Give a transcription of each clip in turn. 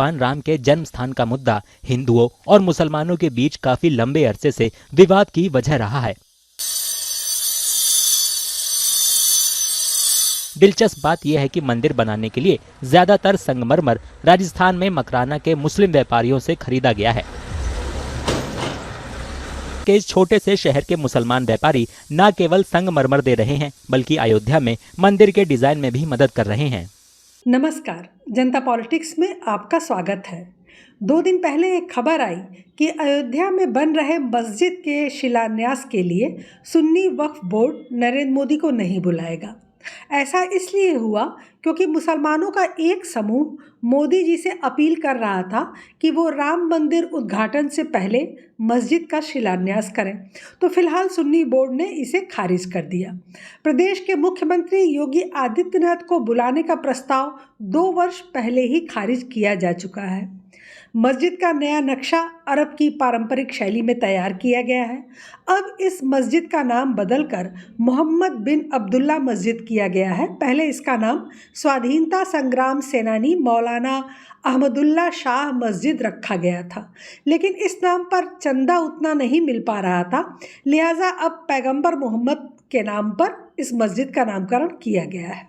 भगवान राम के जन्म स्थान का मुद्दा हिंदुओं और मुसलमानों के बीच काफी लंबे अरसे से विवाद की वजह रहा है। दिलचस्प बात यह है कि मंदिर बनाने के लिए ज्यादातर संगमरमर राजस्थान में मकराना के मुस्लिम व्यापारियों से खरीदा गया है। के इस छोटे से शहर के मुसलमान व्यापारी न केवल संगमरमर दे रहे हैं बल्कि अयोध्या में मंदिर के डिजाइन में भी मदद कर रहे हैं। नमस्कार, जनता पॉलिटिक्स में आपका स्वागत है। 2 दिन पहले एक खबर आई कि अयोध्या में बन रहे मस्जिद के शिलान्यास के लिए सुन्नी वक्फ बोर्ड नरेंद्र मोदी को नहीं बुलाएगा। ऐसा इसलिए हुआ क्योंकि मुसलमानों का एक समूह मोदी जी से अपील कर रहा था कि वो राम मंदिर उद्घाटन से पहले मस्जिद का शिलान्यास करें, तो फिलहाल सुन्नी बोर्ड ने इसे खारिज कर दिया। प्रदेश के मुख्यमंत्री योगी आदित्यनाथ को बुलाने का प्रस्ताव 2 वर्ष पहले ही खारिज किया जा चुका है। मस्जिद का नया नक्शा अरब की पारंपरिक शैली में तैयार किया गया है। अब इस मस्जिद का नाम बदलकर मोहम्मद बिन अब्दुल्ला मस्जिद किया गया है। पहले इसका नाम स्वाधीनता संग्राम सेनानी मौलाना अहमदुल्ला शाह मस्जिद रखा गया था, लेकिन इस नाम पर चंदा उतना नहीं मिल पा रहा था, लिहाजा अब पैगंबर मोहम्मद के नाम पर इस मस्जिद का नामकरण किया गया है।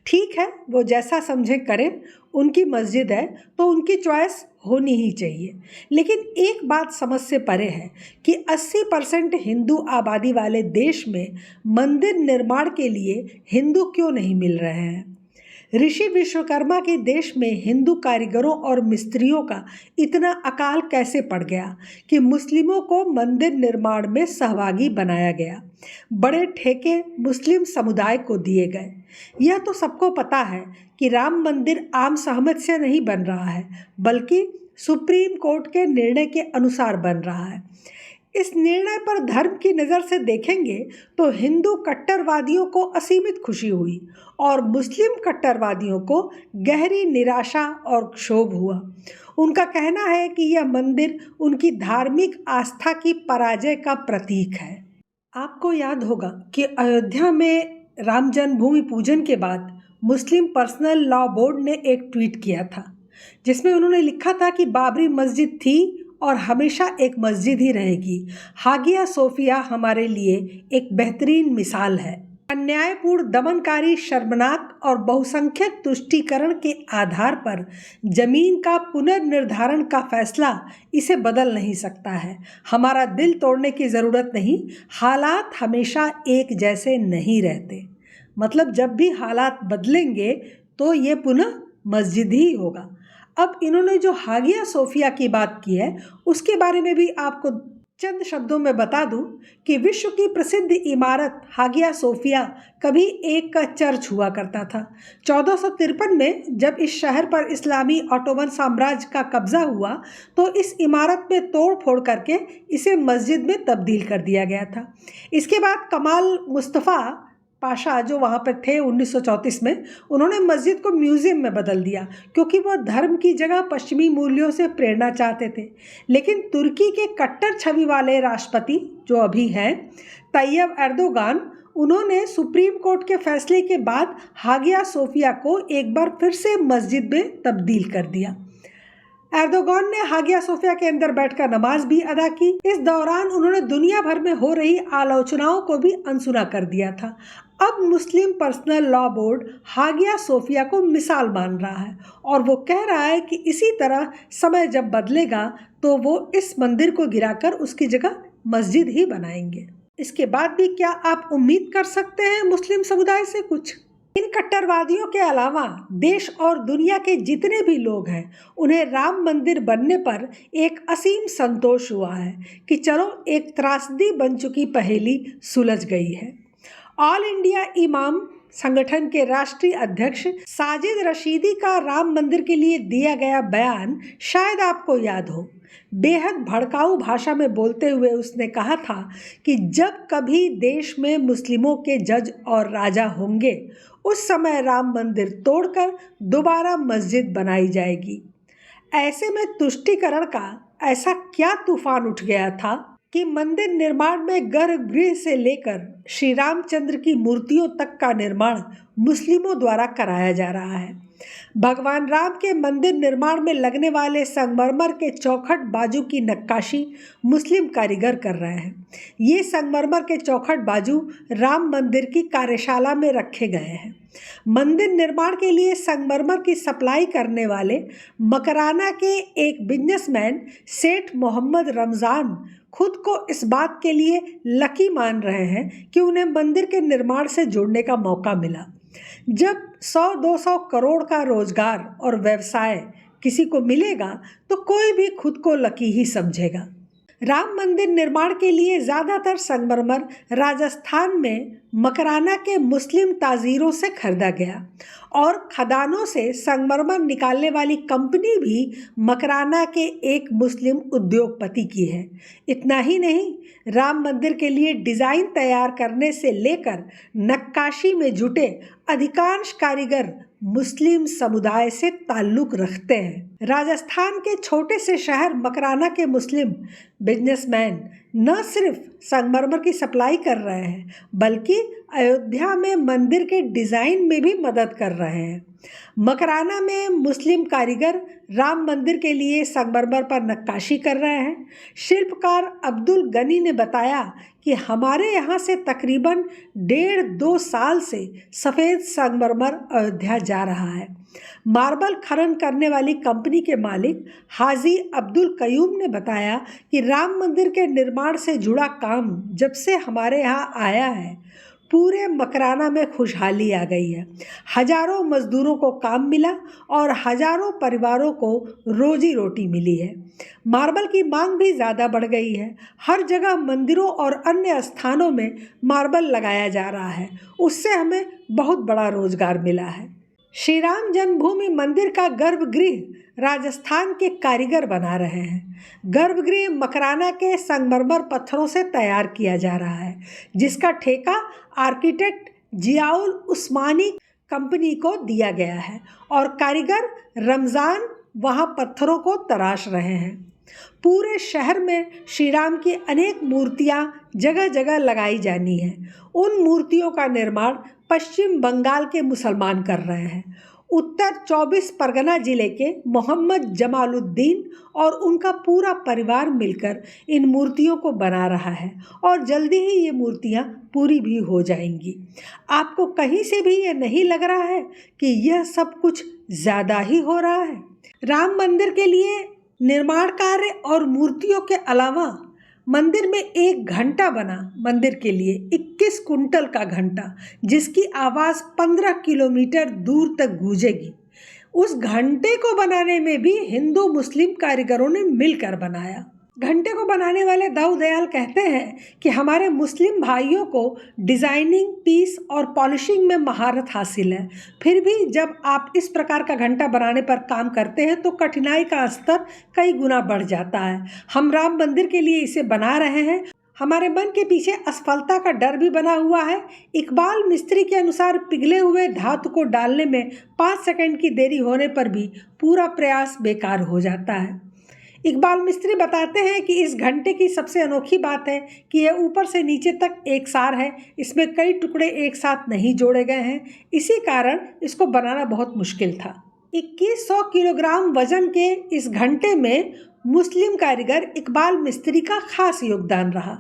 ठीक है, वो जैसा समझे करें, उनकी मस्जिद है तो उनकी चॉइस होनी ही चाहिए। लेकिन एक बात समझ से परे है कि 80% हिंदू आबादी वाले देश में मंदिर निर्माण के लिए हिंदू क्यों नहीं मिल रहे हैं। ऋषि विश्वकर्मा के देश में हिंदू कारीगरों और मिस्त्रियों का इतना अकाल कैसे पड़ गया कि मुस्लिमों को मंदिर निर्माण में सहभागी बनाया गया। बड़े ठेके मुस्लिम समुदाय को दिए गए। यह तो सबको पता है कि राम मंदिर आम सहमति से नहीं बन रहा है, बल्कि सुप्रीम कोर्ट के निर्णय के अनुसार बन रहा है। इस निर्णय पर धर्म की नज़र से देखेंगे तो हिंदू कट्टरवादियों को असीमित खुशी हुई और मुस्लिम कट्टरवादियों को गहरी निराशा और क्षोभ हुआ। उनका कहना है कि यह मंदिर उनकी धार्मिक आस्था की पराजय का प्रतीक है। आपको याद होगा कि अयोध्या में राम जन्मभूमि पूजन के बाद मुस्लिम पर्सनल लॉ बोर्ड ने एक ट्वीट किया था, जिसमें उन्होंने लिखा था कि बाबरी मस्जिद थी और हमेशा एक मस्जिद ही रहेगी। हागिया सोफिया हमारे लिए एक बेहतरीन मिसाल है। अन्यायपूर्ण, दमनकारी, शर्मनाक और बहुसंख्यक तुष्टीकरण के आधार पर जमीन का पुनर्निर्धारण का फैसला इसे बदल नहीं सकता है। हमारा दिल तोड़ने की ज़रूरत नहीं, हालात हमेशा एक जैसे नहीं रहते। मतलब जब भी हालात बदलेंगे तो ये पुनः मस्जिद ही होगा। अब इन्होंने जो हागिया सोफिया की बात की है उसके बारे में भी आपको चंद शब्दों में बता दूं कि विश्व की प्रसिद्ध इमारत हागिया सोफिया कभी एक चर्च हुआ करता था। 1453 में जब इस शहर पर इस्लामी ऑटोमन साम्राज्य का कब्जा हुआ तो इस इमारत में तोड़ फोड़ करके इसे मस्जिद में तब्दील कर दिया गया था। इसके बाद कमाल मुस्तफ़ा पाशा जो वहाँ पर थे 1934 में, उन्होंने मस्जिद को म्यूज़ियम में बदल दिया क्योंकि वो धर्म की जगह पश्चिमी मूल्यों से प्रेरणा चाहते थे। लेकिन तुर्की के कट्टर छवि वाले राष्ट्रपति जो अभी हैं तैयब एर्दोगान, उन्होंने सुप्रीम कोर्ट के फैसले के बाद हागिया सोफिया को एक बार फिर से मस्जिद में तब्दील कर दिया। एर्दोगान ने हागिया सोफिया के अंदर बैठकर नमाज भी अदा की। इस दौरान उन्होंने दुनिया भर में हो रही आलोचनाओं को भी अनसुना कर दिया था। अब Muslim personal law board Hagia Sophia को मिसाल मान रहा है और वो कह रहा है कि इसी तरह समय जब बदलेगा तो वो इस मंदिर को गिराकर उसकी जगह मस्जिद ही बनाएंगे। इसके बाद भी क्या आप उम्मीद कर सकते हैं मुस्लिम समुदाय से कुछ? इन कट्टरवादियों के अलावा देश और दुनिया के जितने भी लोग हैं, उन्हें राम मंदिर बनने पर एक असीम संतोष हुआ है कि चलो एक त्रासदी बन चुकी पहेली सुलझ गई है। ऑल इंडिया इमाम संगठन के राष्ट्रीय अध्यक्ष साजिद रशीदी का राम मंदिर के लिए दिया गया बयान शायद आपको याद हो। बेहद भड़काऊ भाषा में बोलते हुए उसने कहा था कि जब कभी देश में मुस्लिमों के जज और राजा होंगे उस समय राम मंदिर तोड़कर दोबारा मस्जिद बनाई जाएगी। ऐसे में तुष्टीकरण का ऐसा क्या तूफान उठ गया था कि मंदिर निर्माण में गर्भगृह से लेकर श्री रामचंद्र की मूर्तियों तक का निर्माण मुस्लिमों द्वारा कराया जा रहा है। भगवान राम के मंदिर निर्माण में लगने वाले संगमरमर के चौखट बाजू की नक्काशी मुस्लिम कारीगर कर रहे हैं। ये संगमरमर के चौखट बाजू राम मंदिर की कार्यशाला में रखे गए हैं। मंदिर निर्माण के लिए संगमरमर की सप्लाई करने वाले मकराना के एक बिजनेसमैन सेठ मोहम्मद रमज़ान खुद को इस बात के लिए लकी मान रहे हैं कि उन्हें मंदिर के निर्माण से जुड़ने का मौका मिला। जब 100-200 करोड़ का रोजगार और व्यवसाय किसी को मिलेगा तो कोई भी खुद को लकी ही समझेगा। राम मंदिर निर्माण के लिए ज़्यादातर संगमरमर राजस्थान में मकराना के मुस्लिम ताजीरों से खरीदा गया और खदानों से संगमरमर निकालने वाली कंपनी भी मकराना के एक मुस्लिम उद्योगपति की है। इतना ही नहीं, राम मंदिर के लिए डिज़ाइन तैयार करने से लेकर नक्काशी में जुटे अधिकांश कारीगर मुस्लिम समुदाय से ताल्लुक़ रखते हैं। राजस्थान के छोटे से शहर मकराना के मुस्लिम बिजनेसमैन न सिर्फ संगमरमर की सप्लाई कर रहे हैं बल्कि अयोध्या में मंदिर के डिज़ाइन में भी मदद कर रहे हैं। मकराना में मुस्लिम कारीगर राम मंदिर के लिए संगमरमर पर नक्काशी कर रहे हैं। शिल्पकार अब्दुल गनी ने बताया कि हमारे यहाँ से तकरीबन 1.5-2 साल से सफ़ेद संगमरमर अयोध्या जा रहा है। मार्बल खनन करने वाली कंपनी के मालिक हाजी अब्दुल कयूम ने बताया कि राम मंदिर के निर्माण से जुड़ा काम जब से हमारे यहाँ आया है पूरे मकराना में खुशहाली आ गई है। हजारों मजदूरों को काम मिला और हजारों परिवारों को रोजी रोटी मिली है। मार्बल की मांग भी ज़्यादा बढ़ गई है। हर जगह मंदिरों और अन्य स्थानों में मार्बल लगाया जा रहा है, उससे हमें बहुत बड़ा रोजगार मिला है। श्री राम जन्मभूमि मंदिर का गर्भगृह राजस्थान के कारीगर बना रहे हैं। गर्भगृह मकराना के संगमरमर पत्थरों से तैयार किया जा रहा है, जिसका ठेका आर्किटेक्ट जियाउल उस्मानी कंपनी को दिया गया है और कारीगर रमज़ान वहां पत्थरों को तराश रहे हैं। पूरे शहर में श्री राम की अनेक मूर्तियां जगह जगह लगाई जानी हैं। उन मूर्तियों का निर्माण पश्चिम बंगाल के मुसलमान कर रहे हैं। उत्तर 24 परगना जिले के मोहम्मद जमालुद्दीन और उनका पूरा परिवार मिलकर इन मूर्तियों को बना रहा है और जल्दी ही ये मूर्तियां पूरी भी हो जाएंगी। आपको कहीं से भी ये नहीं लग रहा है कि यह सब कुछ ज़्यादा ही हो रहा है? राम मंदिर के लिए निर्माण कार्य और मूर्तियों के अलावा मंदिर में एक घंटा बना, मंदिर के लिए 21 कुंटल का घंटा, जिसकी आवाज़ 15 किलोमीटर दूर तक गूंजेगी। उस घंटे को बनाने में भी हिंदू मुस्लिम कारीगरों ने मिलकर बनाया। घंटे को बनाने वाले दाऊ दयाल कहते हैं कि हमारे मुस्लिम भाइयों को डिज़ाइनिंग, पीस और पॉलिशिंग में महारत हासिल है। फिर भी जब आप इस प्रकार का घंटा बनाने पर काम करते हैं तो कठिनाई का स्तर कई गुना बढ़ जाता है। हम राम मंदिर के लिए इसे बना रहे हैं। हमारे मन के पीछे असफलता का डर भी बना हुआ है। इकबाल मिस्त्री के अनुसार पिघले हुए धातु को डालने में 5 सेकंड की देरी होने पर भी पूरा प्रयास बेकार हो जाता है। इकबाल मिस्त्री बताते हैं कि इस घंटे की सबसे अनोखी बात है कि यह ऊपर से नीचे तक एकसार है। इसमें कई टुकड़े एक साथ नहीं जोड़े गए हैं, इसी कारण इसको बनाना बहुत मुश्किल था। 2100 किलोग्राम वजन के इस घंटे में मुस्लिम कारीगर इकबाल मिस्त्री का खास योगदान रहा।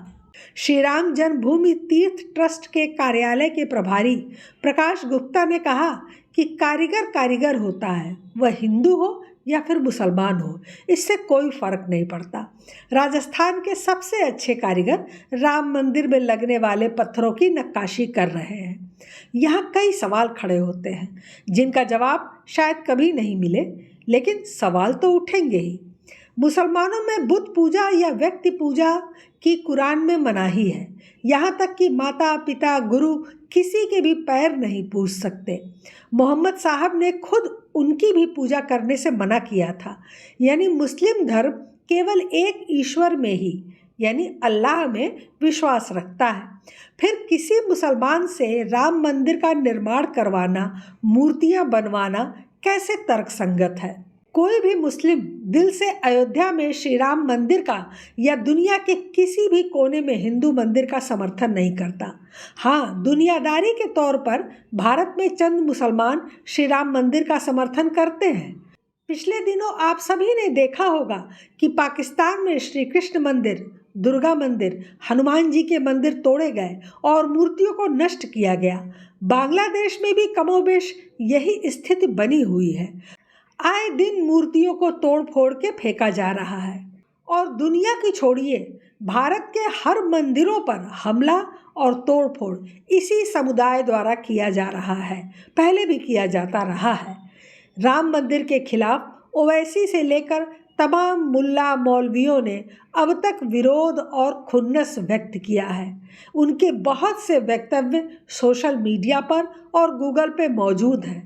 श्री राम जन्मभूमि तीर्थ ट्रस्ट के कार्यालय के प्रभारी प्रकाश गुप्ता ने कहा कि कारीगर कारीगर होता है, वह हिंदू हो या फिर मुसलमान हो, इससे कोई फ़र्क नहीं पड़ता। राजस्थान के सबसे अच्छे कारीगर राम मंदिर में लगने वाले पत्थरों की नक्काशी कर रहे हैं। यहाँ कई सवाल खड़े होते हैं जिनका जवाब शायद कभी नहीं मिले, लेकिन सवाल तो उठेंगे ही। मुसलमानों में बुत पूजा या व्यक्ति पूजा की कुरान में मनाही है। यहाँ तक कि माता पिता गुरु किसी के भी पैर नहीं पूज सकते। मोहम्मद साहब ने खुद उनकी भी पूजा करने से मना किया था। यानी मुस्लिम धर्म केवल एक ईश्वर में ही, यानी अल्लाह में विश्वास रखता है। फिर किसी मुसलमान से राम मंदिर का निर्माण करवाना, मूर्तियाँ बनवाना कैसे तर्कसंगत है? कोई भी मुस्लिम दिल से अयोध्या में श्री राम मंदिर का या दुनिया के किसी भी कोने में हिंदू मंदिर का समर्थन नहीं करता। हाँ, दुनियादारी के तौर पर भारत में चंद मुसलमान श्री राम मंदिर का समर्थन करते हैं। पिछले दिनों आप सभी ने देखा होगा कि पाकिस्तान में श्री कृष्ण मंदिर, दुर्गा मंदिर, हनुमान जी के मंदिर तोड़े गए और मूर्तियों को नष्ट किया गया। बांग्लादेश में भी कमोबेश यही स्थिति बनी हुई है। आए दिन मूर्तियों को तोड़ फोड़ के फेंका जा रहा है और दुनिया की छोड़िए, भारत के हर मंदिरों पर हमला और तोड़ फोड़ इसी समुदाय द्वारा किया जा रहा है, पहले भी किया जाता रहा है। राम मंदिर के खिलाफ ओवैसी से लेकर तमाम मुल्ला मौलवियों ने अब तक विरोध और खुन्नस व्यक्त किया है। उनके बहुत से वक्तव्य सोशल मीडिया पर और गूगल पे मौजूद हैं।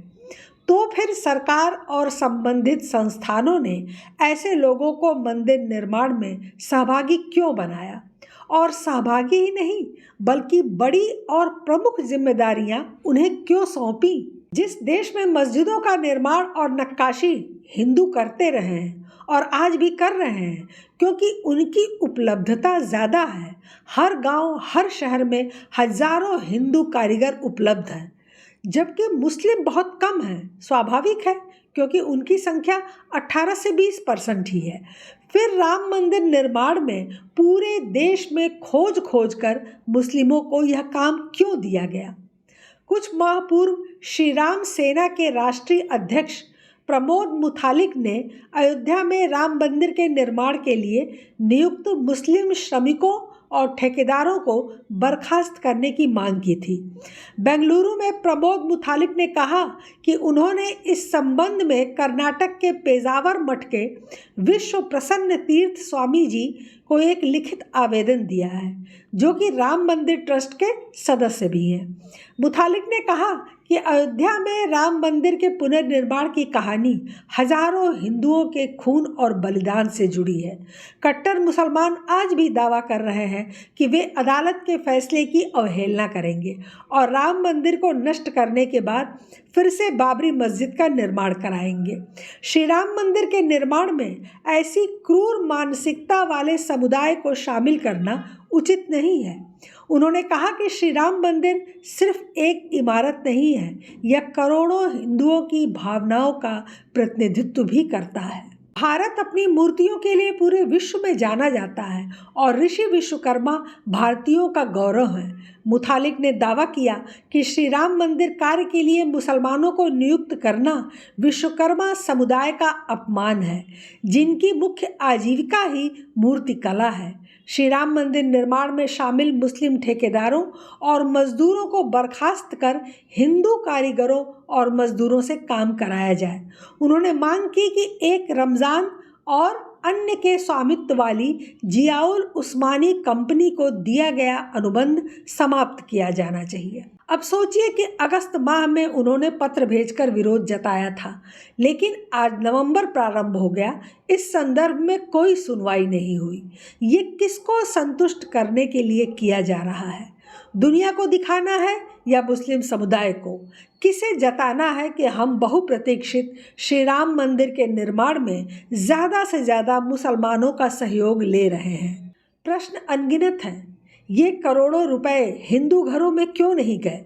तो फिर सरकार और संबंधित संस्थानों ने ऐसे लोगों को मंदिर निर्माण में सहभागी क्यों बनाया? और सहभागी ही नहीं बल्कि बड़ी और प्रमुख जिम्मेदारियां उन्हें क्यों सौंपी? जिस देश में मस्जिदों का निर्माण और नक्काशी हिंदू करते रहे हैं और आज भी कर रहे हैं, क्योंकि उनकी उपलब्धता ज़्यादा है। हर गांव, हर शहर में हजारों हिंदू कारीगर उपलब्ध हैं, जबकि मुस्लिम बहुत कम हैं। स्वाभाविक है, क्योंकि उनकी संख्या 18 से 20% ही है। फिर राम मंदिर निर्माण में पूरे देश में खोज खोज कर मुस्लिमों को यह काम क्यों दिया गया? कुछ माह पूर्व श्री राम सेना के राष्ट्रीय अध्यक्ष प्रमोद मुतालिक ने अयोध्या में राम मंदिर के निर्माण के लिए नियुक्त मुस्लिम श्रमिकों और ठेकेदारों को बर्खास्त करने की मांग की थी। बेंगलुरु में प्रमोद मुतालिक ने कहा कि उन्होंने इस संबंध में कर्नाटक के पेजावर मठ के विश्व प्रसन्न तीर्थ स्वामी जी को एक लिखित आवेदन दिया है, जो कि राम मंदिर ट्रस्ट के सदस्य भी हैं। मुतालिक ने कहा कि अयोध्या में राम मंदिर के पुनर्निर्माण की कहानी हजारों हिंदुओं के खून और बलिदान से जुड़ी है। कट्टर मुसलमान आज भी दावा कर रहे हैं कि वे अदालत के फैसले की अवहेलना करेंगे और राम मंदिर को नष्ट करने के बाद फिर से बाबरी मस्जिद का निर्माण कराएंगे। श्री राम मंदिर के निर्माण में ऐसी क्रूर मानसिकता वाले समुदाय को शामिल करना उचित नहीं है। उन्होंने कहा कि श्री राम मंदिर सिर्फ एक इमारत नहीं है, यह करोड़ों हिंदुओं की भावनाओं का प्रतिनिधित्व भी करता है। भारत अपनी मूर्तियों के लिए पूरे विश्व में जाना जाता है और ऋषि विश्वकर्मा भारतीयों का गौरव है। मुतालिक ने दावा किया कि श्री राम मंदिर कार्य के लिए मुसलमानों को नियुक्त करना विश्वकर्मा समुदाय का अपमान है, जिनकी मुख्य आजीविका ही मूर्ति कला है। श्री राम मंदिर निर्माण में शामिल मुस्लिम ठेकेदारों और मजदूरों को बर्खास्त कर हिंदू कारीगरों और मजदूरों से काम कराया जाए। उन्होंने मांग की कि एक रमज़ान और अन्य के स्वामित्व वाली जियाउल उस्मानी कंपनी को दिया गया अनुबंध समाप्त किया जाना चाहिए। अब सोचिए कि अगस्त माह में उन्होंने पत्र भेजकर विरोध जताया था, लेकिन आज नवंबर प्रारंभ हो गया, इस संदर्भ में कोई सुनवाई नहीं हुई। ये किसको संतुष्ट करने के लिए किया जा रहा है? दुनिया को दिखाना है या मुस्लिम समुदाय को? किसे जताना है कि हम बहुप्रतीक्षित श्री राम मंदिर के निर्माण में ज़्यादा से ज़्यादा मुसलमानों का सहयोग ले रहे हैं? प्रश्न अनगिनत हैं। ये करोड़ों रुपए हिंदू घरों में क्यों नहीं गए?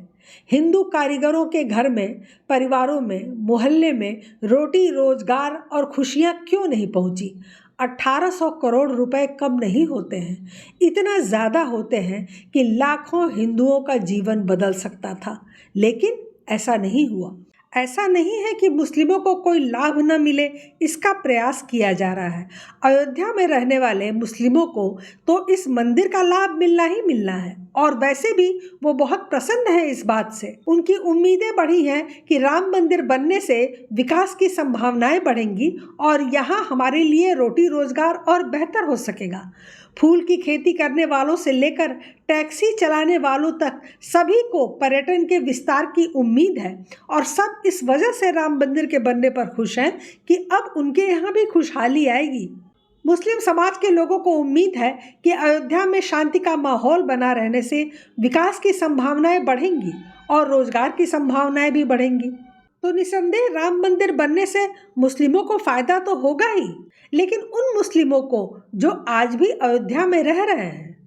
हिंदू कारीगरों के घर में, परिवारों में, मोहल्ले में रोटी, रोजगार और खुशियाँ क्यों नहीं पहुँची? 1800 करोड़ रुपए कम नहीं होते हैं, इतना ज़्यादा होते हैं कि लाखों हिंदुओं का जीवन बदल सकता था, लेकिन ऐसा नहीं हुआ। ऐसा नहीं है कि मुस्लिमों को कोई लाभ न मिले, इसका प्रयास किया जा रहा है। अयोध्या में रहने वाले मुस्लिमों को तो इस मंदिर का लाभ मिलना ही मिलना है, और वैसे भी वो बहुत प्रसन्न है इस बात से। उनकी उम्मीदें बढ़ी हैं कि राम मंदिर बनने से विकास की संभावनाएं बढ़ेंगी और यहाँ हमारे लिए रोटी रोजगार और बेहतर हो सकेगा। फूल की खेती करने वालों से लेकर टैक्सी चलाने वालों तक सभी को पर्यटन के विस्तार की उम्मीद है, और सब इस वजह से राम मंदिर के बनने पर खुश हैं कि अब उनके यहाँ भी खुशहाली आएगी। मुस्लिम समाज के लोगों को उम्मीद है कि अयोध्या में शांति का माहौल बना रहने से विकास की संभावनाएं बढ़ेंगी और रोजगार की संभावनाएं भी बढ़ेंगी। तो निसंदेह राम मंदिर बनने से मुस्लिमों को फायदा तो होगा ही, लेकिन उन मुस्लिमों को जो आज भी अयोध्या में रह रहे हैं।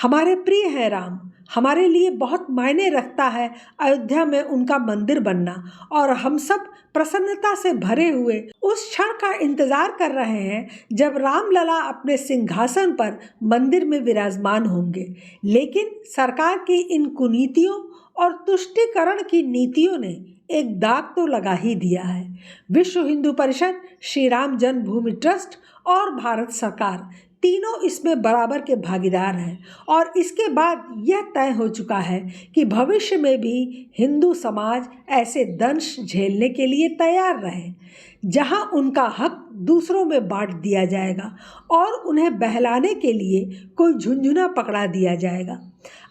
हमारे प्रिय हैं राम, हमारे लिए बहुत मायने रखता है अयोध्या में उनका मंदिर बनना, और हम सब प्रसन्नता से भरे हुए उस क्षण का इंतजार कर रहे हैं जब रामलला अपने सिंहासन पर मंदिर में विराजमान होंगे। लेकिन सरकार की इन कुनीतियों और तुष्टीकरण की नीतियों ने एक दाग तो लगा ही दिया है। विश्व हिंदू परिषद, श्री राम जन्मभूमि ट्रस्ट और भारत सरकार तीनों इसमें बराबर के भागीदार हैं, और इसके बाद यह तय हो चुका है कि भविष्य में भी हिंदू समाज ऐसे दंश झेलने के लिए तैयार रहे जहां उनका हक दूसरों में बांट दिया जाएगा और उन्हें बहलाने के लिए कोई झुंझुना पकड़ा दिया जाएगा।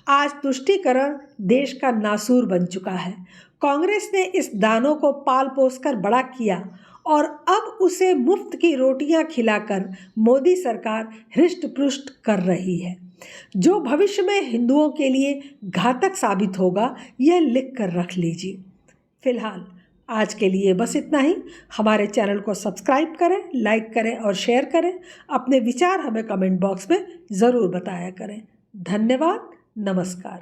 आज तुष्टीकरण देश का नासूर बन चुका है। कांग्रेस ने इस दानव को पाल पोस कर बड़ा किया और अब उसे मुफ्त की रोटियां खिलाकर मोदी सरकार हृष्ट पुष्ट कर रही है, जो भविष्य में हिंदुओं के लिए घातक साबित होगा, यह लिख कर रख लीजिए। फिलहाल आज के लिए बस इतना ही। हमारे चैनल को सब्सक्राइब करें, लाइक करें और शेयर करें। अपने विचार हमें कमेंट बॉक्स में ज़रूर बताया करें। धन्यवाद। नमस्कार।